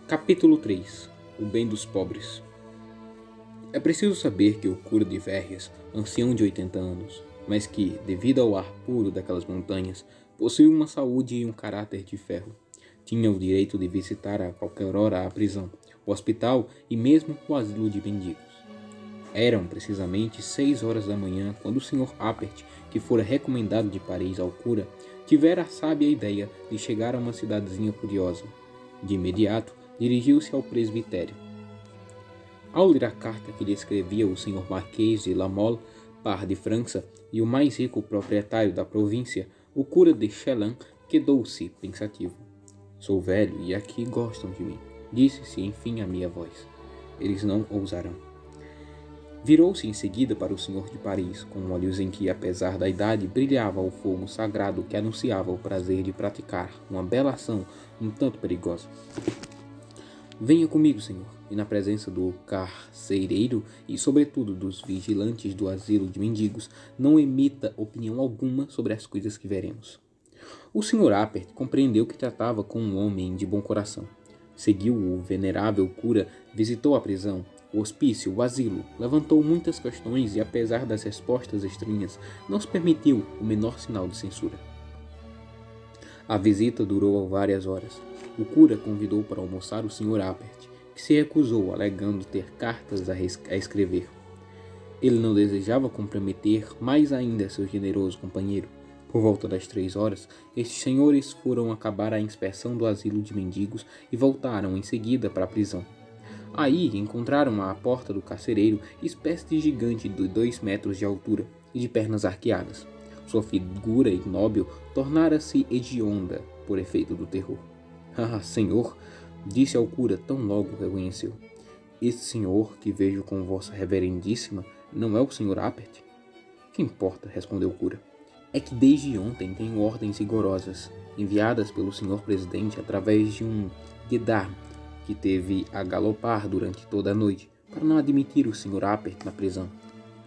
Capítulo 3. O bem dos pobres. É preciso saber que o cura de Verrias, ancião de 80 anos, mas que, devido ao ar puro daquelas montanhas, possuía uma saúde e um caráter de ferro, tinha o direito de visitar a qualquer hora a prisão, o hospital e mesmo o asilo de mendigos. Eram precisamente 6 horas da manhã quando o Sr. Appert, que fora recomendado de Paris ao cura, tivera a sábia ideia de chegar a uma cidadezinha curiosa. De imediato, dirigiu-se ao presbitério. Ao ler a carta que lhe escrevia o Sr. Marquês de La Mole, par de França e o mais rico proprietário da província, o cura de Chellans quedou-se pensativo. Sou velho e aqui gostam de mim, disse-se enfim a meia voz. Eles não ousarão. Virou-se em seguida para o Senhor de Paris, com olhos em que, apesar da idade, brilhava o fogo sagrado que anunciava o prazer de praticar uma bela ação um tanto perigosa. Venha comigo, senhor, e na presença do carcereiro e, sobretudo, dos vigilantes do asilo de mendigos, não emita opinião alguma sobre as coisas que veremos. O Sr. Appert compreendeu que tratava com um homem de bom coração. Seguiu o venerável cura, visitou a prisão, o hospício, o asilo, levantou muitas questões e, apesar das respostas estranhas, não se permitiu o menor sinal de censura. A visita durou várias horas. O cura convidou para almoçar o Sr. Appert, que se recusou, alegando ter cartas a escrever. Ele não desejava comprometer mais ainda seu generoso companheiro. Por volta das 3 horas, estes senhores foram acabar a inspeção do asilo de mendigos e voltaram em seguida para a prisão. Aí encontraram à porta do carcereiro espécie de gigante de 2 metros de altura e de pernas arqueadas. Sua figura ignóbil tornara-se hedionda por efeito do terror. Ah, senhor, disse ao cura tão logo o reconheceu. Esse senhor que vejo com vossa reverendíssima não é o Sr. Appert? Que importa, respondeu o cura. É que desde ontem tenho ordens rigorosas, enviadas pelo senhor presidente através de um guedarme que teve a galopar durante toda a noite, para não admitir o Sr. Appert na prisão.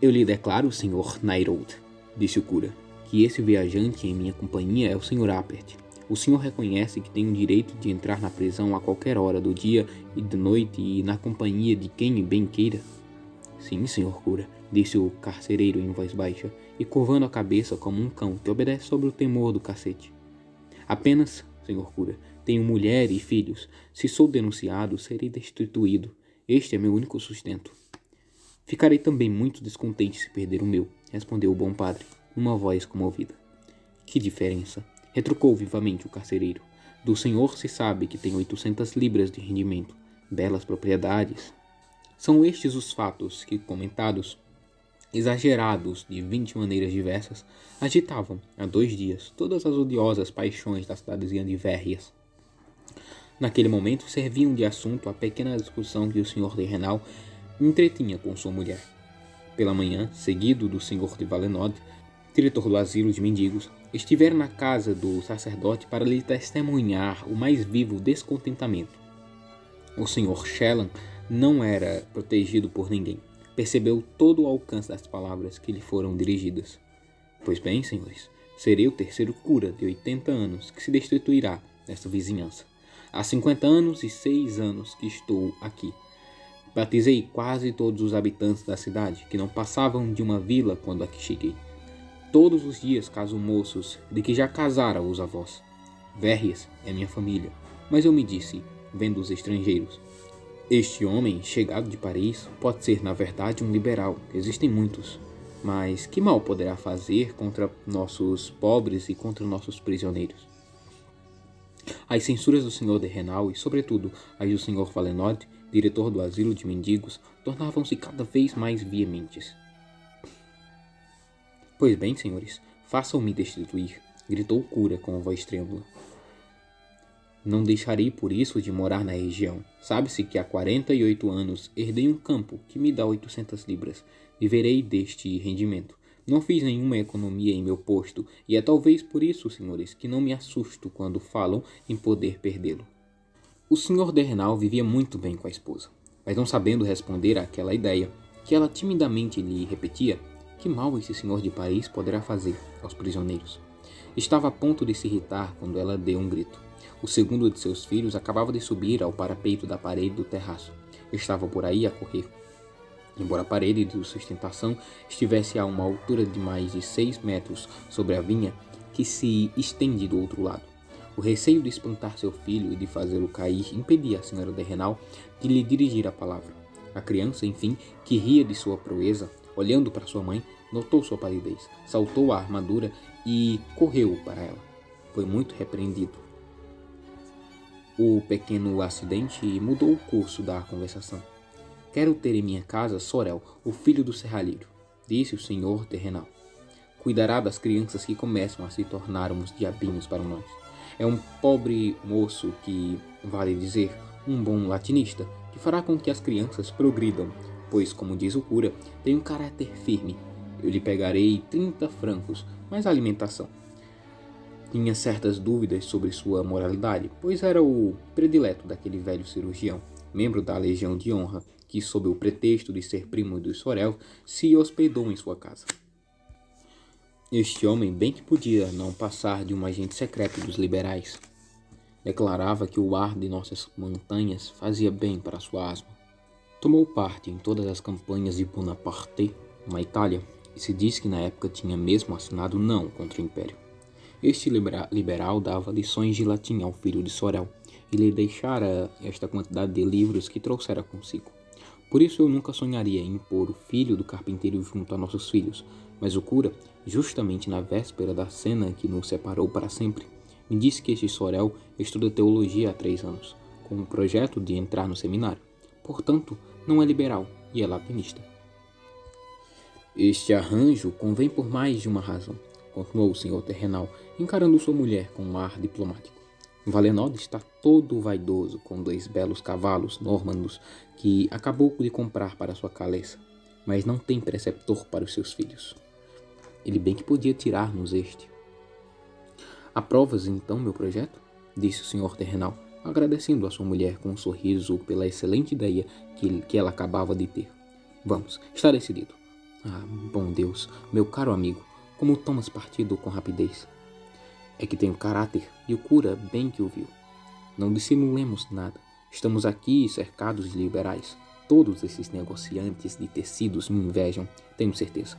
Eu lhe declaro, Sr. Nairoud, disse o cura, que esse viajante em minha companhia é o Sr. Appert. O senhor reconhece que tem o direito de entrar na prisão a qualquer hora do dia e da noite e na companhia de quem bem queira? Sim, senhor cura, disse o carcereiro em voz baixa e curvando a cabeça como um cão que obedece sob o temor do cacete. Apenas, senhor cura, tenho mulher e filhos. Se sou denunciado, serei destituído. Este é meu único sustento. Ficarei também muito descontente se perder o meu, respondeu o bom padre, numa voz comovida. Que diferença! Retrucou vivamente o carcereiro. Do senhor se sabe que tem 800 libras de rendimento. Belas propriedades. São estes os fatos que, comentados, exagerados de 20 maneiras diversas, agitavam, há 2 dias, todas as odiosas paixões da cidadezinha de Verrias. Naquele momento, serviam de assunto a pequena discussão que o Sr. de Renal entretinha com sua mulher. Pela manhã, seguido do Sr. de Valenod, diretor do asilo de mendigos, estivera na casa do sacerdote para lhe testemunhar o mais vivo descontentamento. O Sr. Chellans não era protegido por ninguém. Percebeu todo o alcance das palavras que lhe foram dirigidas. Pois bem, senhores, serei o terceiro cura de 80 anos que se destituirá nesta vizinhança. Há 50 anos e 6 anos que estou aqui. Batizei quase todos os habitantes da cidade, que não passavam de uma vila quando aqui cheguei. Todos os dias caso moços de que já casara os avós. Verrias é minha família, mas eu me disse, vendo os estrangeiros, este homem, chegado de Paris, pode ser, na verdade, um liberal. Existem muitos. Mas que mal poderá fazer contra nossos pobres e contra nossos prisioneiros? As censuras do Sr. de Renal e, sobretudo, as do Sr. Valenod, diretor do asilo de mendigos, tornavam-se cada vez mais veementes. Pois bem, senhores, façam-me destituir, gritou o cura com a voz trêmula. Não deixarei por isso de morar na região. Sabe-se que há 48 anos herdei um campo que me dá 800 libras. Viverei deste rendimento. Não fiz nenhuma economia em meu posto, e é talvez por isso, senhores, que não me assusto quando falam em poder perdê-lo. O Sr. de Renal vivia muito bem com a esposa, mas não sabendo responder àquela ideia, que ela timidamente lhe repetia, que mal esse senhor de Paris poderá fazer aos prisioneiros? Estava a ponto de se irritar quando ela deu um grito. O segundo de seus filhos acabava de subir ao parapeito da parede do terraço. Estava por aí a correr. Embora a parede de sustentação estivesse a uma altura de mais de 6 metros sobre a vinha que se estende do outro lado. O receio de espantar seu filho e de fazê-lo cair impedia a senhora de Renal de lhe dirigir a palavra. A criança, enfim, que ria de sua proeza, olhando para sua mãe, notou sua palidez, saltou a armadura e correu para ela. Foi muito repreendido. O pequeno acidente mudou o curso da conversação. Quero ter em minha casa Sorel, o filho do serralheiro, disse o senhor terrenal. Cuidará das crianças que começam a se tornar uns diabinhos para nós. É um pobre moço que, vale dizer, um bom latinista, que fará com que as crianças progridam, pois, como diz o cura, tem um caráter firme. Eu lhe pegarei 30 francos, mais a alimentação. Tinha certas dúvidas sobre sua moralidade, pois era o predileto daquele velho cirurgião, membro da Legião de Honra, que, sob o pretexto de ser primo dos Sorel, se hospedou em sua casa. Este homem bem que podia não passar de um agente secreto dos liberais. Declarava que o ar de nossas montanhas fazia bem para sua asma. Tomou parte em todas as campanhas de Bonaparte na Itália e se diz que na época tinha mesmo assinado não contra o Império. Este liberal dava lições de latim ao filho de Sorel e lhe deixara esta quantidade de livros que trouxera consigo. Por isso eu nunca sonharia em pôr o filho do carpinteiro junto a nossos filhos, mas o cura, justamente na véspera da cena que nos separou para sempre, me disse que este Sorel estuda teologia há 3 anos, com o projeto de entrar no seminário. Portanto, não é liberal e é latinista. Este arranjo convém por mais de uma razão, continuou o senhor terrenal, encarando sua mulher com um ar diplomático. Valenod está todo vaidoso com 2 belos cavalos normandos que acabou de comprar para sua caleça, mas não tem preceptor para os seus filhos. Ele bem que podia tirar-nos este. Aprovas então meu projeto? Disse o senhor terrenal, agradecendo a sua mulher com um sorriso pela excelente ideia que ela acabava de ter. Vamos, está decidido. Ah, bom Deus, meu caro amigo, como tomas partido com rapidez. É que tenho caráter e o cura bem que o viu. Não dissimulemos nada. Estamos aqui cercados de liberais. Todos esses negociantes de tecidos me invejam, tenho certeza.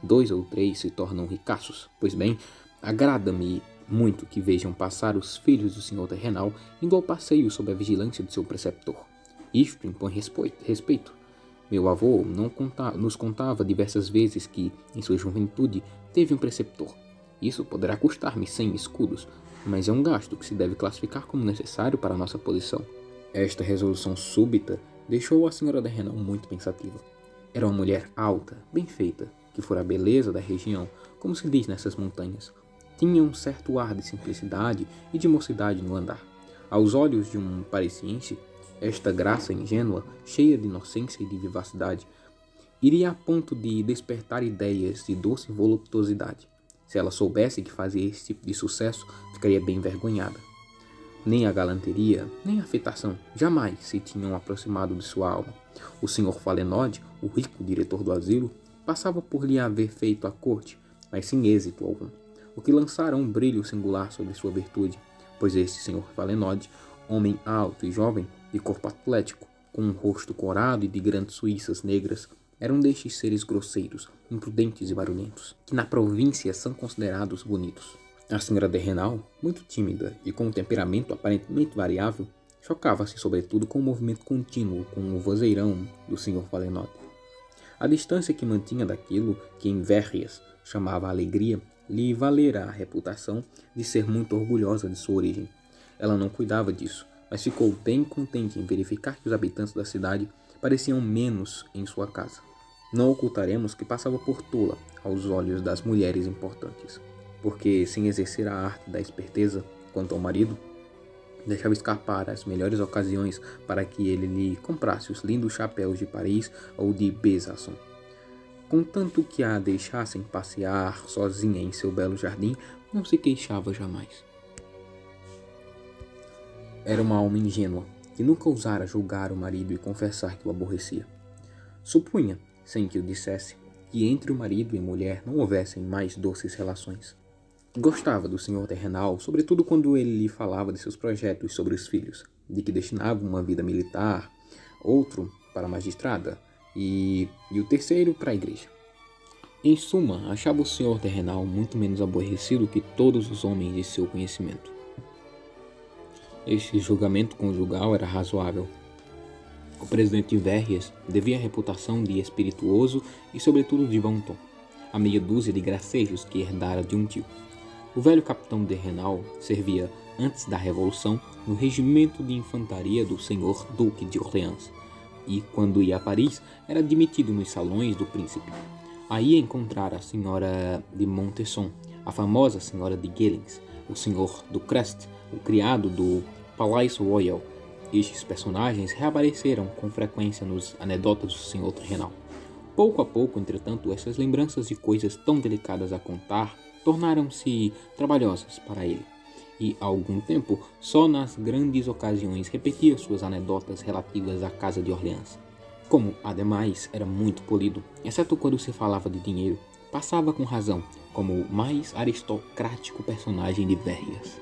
2 ou 3 se tornam ricaços. Pois bem, agrada-me muito que vejam passar os filhos do senhor terrenal indo ao passeio sob a vigilância de seu preceptor. Isto impõe respeito. Meu avô nos contava diversas vezes que, em sua juventude, teve um preceptor. Isso poderá custar-me 100 escudos, mas é um gasto que se deve classificar como necessário para a nossa posição. Esta resolução súbita deixou a senhora de Renal muito pensativa. Era uma mulher alta, bem feita, que fora a beleza da região, como se diz nessas montanhas. Tinha um certo ar de simplicidade e de mocidade no andar. Aos olhos de um parisiense, esta graça ingênua, cheia de inocência e de vivacidade, iria a ponto de despertar ideias de doce voluptuosidade. Se ela soubesse que fazia esse tipo de sucesso, ficaria bem envergonhada. Nem a galanteria, nem a afetação jamais se tinham aproximado de sua alma. O Sr. Valenod, o rico diretor do asilo, passava por lhe haver feito a corte, mas sem êxito algum, o que lançara um brilho singular sobre sua virtude, pois este Sr. Valenod, homem alto e jovem, de corpo atlético, com um rosto corado e de grandes suíças negras, era um destes seres grosseiros, imprudentes e barulhentos, que na província são considerados bonitos. A senhora de Renal, muito tímida e com um temperamento aparentemente variável, chocava-se sobretudo com o movimento contínuo com o vozeirão do Sr. Valenod. A distância que mantinha daquilo que em Verrières chamava alegria lhe valera a reputação de ser muito orgulhosa de sua origem. Ela não cuidava disso, mas ficou bem contente em verificar que os habitantes da cidade pareciam menos em sua casa. Não ocultaremos que passava por tola aos olhos das mulheres importantes, porque, sem exercer a arte da esperteza quanto ao marido, deixava escapar as melhores ocasiões para que ele lhe comprasse os lindos chapéus de Paris ou de Besançon. Contanto que a deixassem passear sozinha em seu belo jardim, não se queixava jamais. Era uma alma ingênua, que nunca ousara julgar o marido e confessar que o aborrecia. Supunha, sem que o dissesse, que entre o marido e mulher não houvessem mais doces relações. Gostava do senhor terrenal, sobretudo quando ele lhe falava de seus projetos sobre os filhos, de que destinava uma vida militar, outro para a magistrada e o terceiro para a igreja. Em suma, achava o senhor terrenal muito menos aborrecido que todos os homens de seu conhecimento. Este julgamento conjugal era razoável. O presidente Verrias devia a reputação de espirituoso e sobretudo de bom tom, a meia dúzia de gracejos que herdara de um tio. O velho capitão de Renal servia, antes da Revolução, no regimento de infantaria do senhor Duque de Orleans, e, quando ia a Paris, era admitido nos salões do príncipe. Aí encontrara a senhora de Montesson, a famosa senhora de Guelens, o senhor do Crest, o criado do Palais Royal. Estes personagens reapareceram com frequência nos anedotas do senhor Renal. Pouco a pouco, entretanto, essas lembranças de coisas tão delicadas a contar tornaram-se trabalhosas para ele, e há algum tempo, só nas grandes ocasiões repetia suas anedotas relativas à casa de Orleans. Como, ademais, era muito polido, exceto quando se falava de dinheiro, passava com razão como o mais aristocrático personagem de Verrias.